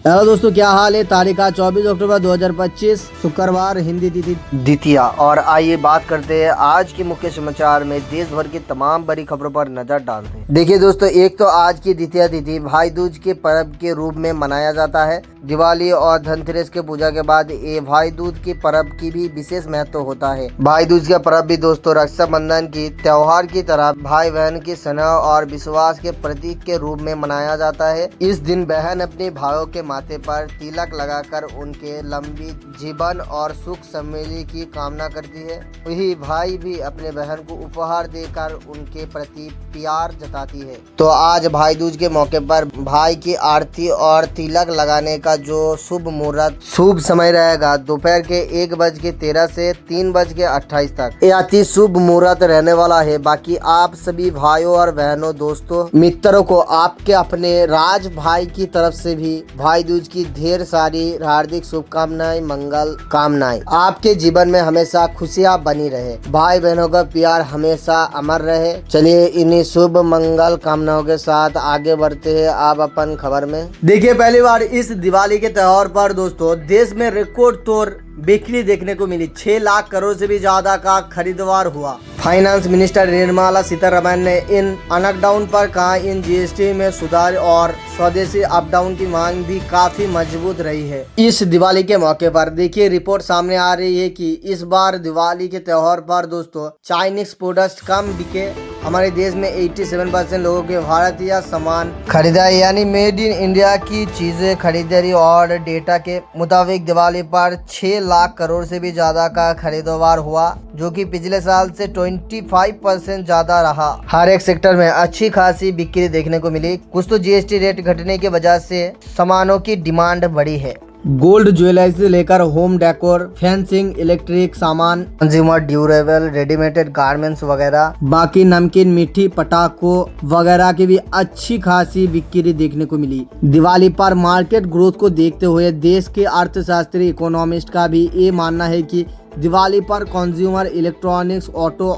Hello दोस्तों, क्या हाल है। तारीख 24 अक्टूबर 2025 शुक्रवार, हिंदी तिथि द्वितीया। और आइए बात करते हैं आज के मुख्य समाचार में देश भर की तमाम बड़ी खबरों पर नजर डालते हैं। देखिए दोस्तों, एक तो आज की द्वितीया तिथि भाई दूज के पर्व के रूप में मनाया जाता है। दिवाली और धनतेरस के पूजा के बाद ये भाई दूज के पर्व की भी विशेष महत्व होता है। भाई दूज का पर्व भी दोस्तों रक्षाबंधन की त्योहार की तरह भाई बहन की स्नेह और विश्वास के प्रतीक के रूप में मनाया जाता है। इस दिन बहन अपने भाइयों के माथे पर तिलक लगाकर उनके लंबी जीवन और सुख समृद्धि की कामना करती है। वही भाई भी अपने बहन को उपहार देकर उनके प्रति प्यार जताती है। तो आज भाई दूज के मौके पर भाई की आरती और तिलक लगाने का जो शुभ समय रहेगा दोपहर के 1:13 से 3:28 तक। यह अति शुभ मुहूर्त रहने वाला है। बाकी आप सभी भाइयों और बहनों, दोस्तों, मित्रों को आपके अपने राज भाई की तरफ से भी भाई दूज की ढेर सारी हार्दिक शुभकामनाएं, मंगल कामनाएं। आपके जीवन में हमेशा खुशियां बनी रहे, भाई बहनों का प्यार हमेशा अमर रहे। चलिए इन्हीं शुभ मंगल कामनाओं के साथ आगे बढ़ते हैं आप अपन खबर में। देखिए, पहली बार इस दिवाली के त्योहार पर दोस्तों देश में रिकॉर्ड तोड़ बिक्री देखने को मिली। 6 लाख करोड़ से भी ज्यादा का खरीददार हुआ। फाइनेंस मिनिस्टर निर्मला सीतारमण ने इन अनलॉकडाउन पर कहा, इन जीएसटी में सुधार और स्वदेशी अपडाउन की मांग भी काफी मजबूत रही है। इस दिवाली के मौके पर देखिए रिपोर्ट सामने आ रही है कि इस बार दिवाली के त्योहार पर दोस्तों चाइनीज प्रोडक्ट कम बिके। हमारे देश में 87% लोगों के भारतीय सामान खरीदा, यानी मेड इन इंडिया की चीजें खरीदारी। और डेटा के मुताबिक दिवाली पर 6 लाख करोड़ से भी ज्यादा का खरीदार हुआ, जो कि पिछले साल से 25% ज्यादा रहा। हर एक सेक्टर में अच्छी खासी बिक्री देखने को मिली। कुछ तो जीएसटी रेट घटने की वजह से सामानों की डिमांड बढ़ी है। गोल्ड ज्वेलरी से लेकर होम डेकोर, फेंसिंग, इलेक्ट्रिक सामान, कंज्यूमर ड्यूरेबल, रेडीमेड गारमेंट्स वगैरह, बाकी नमकीन, मीठी, पटाखों वगैरह की भी अच्छी खासी बिक्री देखने को मिली। दिवाली पर मार्केट ग्रोथ को देखते हुए देश के अर्थशास्त्री इकोनॉमिस्ट का भी ये मानना है कि दिवाली पर कंज्यूमर इलेक्ट्रॉनिक्स, ऑटो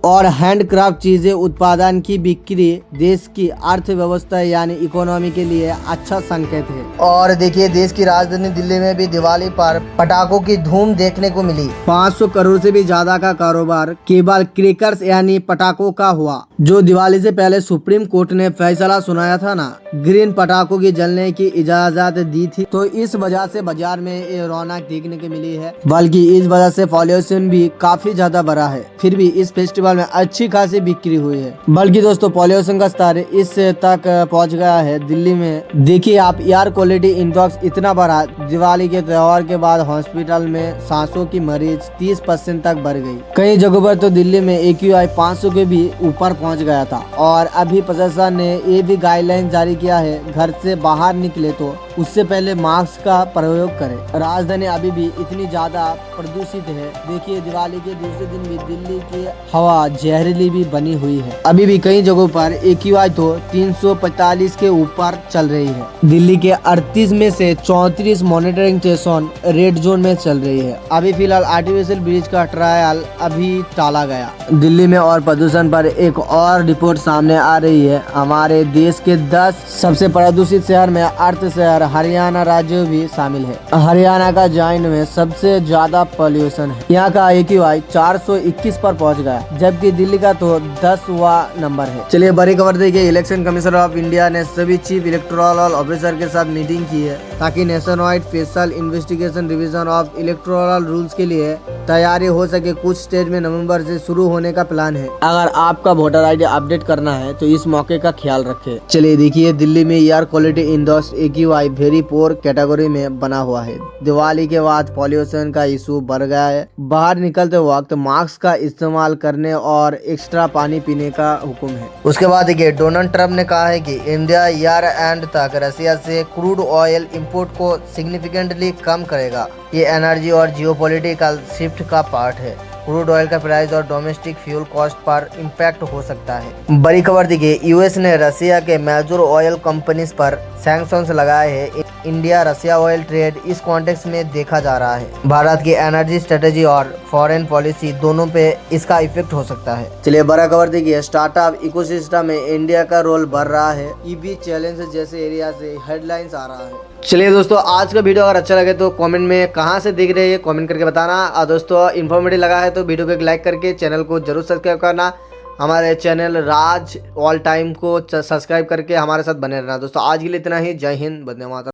और हैंडक्राफ्ट चीजें उत्पादन की बिक्री देश की अर्थव्यवस्था यानी इकोनॉमी के लिए अच्छा संकेत है। और देखिए, देश की राजधानी दिल्ली में भी दिवाली पर पटाखों की धूम देखने को मिली। 500 करोड़ से भी ज्यादा का कारोबार केवल क्रैकर्स यानी पटाखों का हुआ। जो दिवाली से पहले सुप्रीम कोर्ट ने फैसला सुनाया था ना, ग्रीन पटाखों की जलने की इजाजत दी थी, तो इस वजह से बाजार में ये रौनक देखने को मिली है। बल्कि इस वजह से पॉल्यूशन भी काफी ज्यादा बढ़ा है। फिर भी इस फेस्टिवल में अच्छी खासी बिक्री हुई है। बल्कि दोस्तों पॉल्यूशन का स्तर इस तक पहुंच गया है दिल्ली में। देखिए आप, एयर क्वालिटी इंडेक्स इतना बढ़ा, दिवाली के त्योहार के बाद हॉस्पिटल में सांसों की मरीज 30% तक बढ़ गई। कई जगहों पर तो दिल्ली में AQI 500 के भी ऊपर पहुंच गया था। और अभी प्रशासन ने ये भी गाइडलाइन जारी किया है, घर से बाहर निकले तो उससे पहले मास्क का प्रयोग करें। राजधानी अभी भी इतनी ज्यादा प्रदूषित है। देखिए, दिवाली के दूसरे दिन भी दिल्ली की हवा जहरीली भी बनी हुई है। अभी भी कई जगहों पर AQI तो 345 के ऊपर चल रही है। दिल्ली के 38 में से 34 मॉनिटरिंग स्टेशन रेड जोन में चल रही है। अभी फिलहाल आर्टिफिशियल ब्रिज का ट्रायल अभी टाला गया। दिल्ली में और प्रदूषण पर एक और रिपोर्ट सामने आ रही है। हमारे देश के 10 सबसे प्रदूषित शहर में अर्थ शहर हरियाणा राज्य भी शामिल है। हरियाणा का जॉइंट में सबसे ज्यादा पॉल्यूशन है। यहाँ का AQI 421 पर पहुँच गया, जबकि दिल्ली का तो 10वां नंबर है। चलिए बड़ी खबर देखिए, इलेक्शन कमीशन ऑफ इंडिया ने सभी चीफ इलेक्टोरल ऑफिसर के साथ मीटिंग की है, ताकि nation wide special investigation revision of electoral rules के लिए तैयारी हो सके। कुछ स्टेट में नवंबर से शुरू होने का प्लान है। अगर आपका वोटर ID अपडेट करना है तो इस मौके का ख्याल रखें। चलिए देखिए, दिल्ली में air quality index AQI very poor category में बना हुआ है। दिवाली के बाद पॉल्यूशन का इशू बढ़ गया है। बाहर निकलते वक्त मास्क का इस्तेमाल करने और एक्स्ट्रा पानी पीने का हुक्म है। उसके बाद देखिए, डोनाल्ड ट्रंप ने कहा है कि इंडिया ईयर एंड तक रशिया से क्रूड ऑयल इंपोर्ट को सिग्निफिकेंटली कम करेगा। ये एनर्जी और जियोपॉलिटिकल शिफ्ट का पार्ट है। क्रूड ऑयल का प्राइस और domestic fuel cost per impact हो सकता है। बड़ी खबर देखिए, यूएस ने रशिया के मेजर ऑयल कंपनीज पर सैंक्शंस लगाए हैं। इंडिया रशिया ऑयल ट्रेड इस कॉन्टेक्स्ट में देखा जा रहा है। भारत की एनर्जी स्ट्रेटेजी और फॉरेन पॉलिसी दोनों पे इसका इफेक्ट हो सकता है। चलिए बड़ा खबर देखिए, स्टार्टअप इकोसिस्टम में इंडिया का रोल बढ़ रहा है। ईवी चैलेंज जैसे एरिया से हेडलाइंस आ रहा है। चलिए दोस्तों, आज का वीडियो अगर अच्छा लगे तो कमेंट में कहाँ से देख रहे हैं कमेंट करके बताना। और दोस्तों इन्फॉर्मेटिव लगा है तो वीडियो को एक लाइक करके चैनल को जरूर सब्सक्राइब करना। हमारे चैनल राज ऑल टाइम को सब्सक्राइब करके हमारे साथ बने रहना। दोस्तों आज के लिए इतना ही। जय हिंद, वंदे मातरम।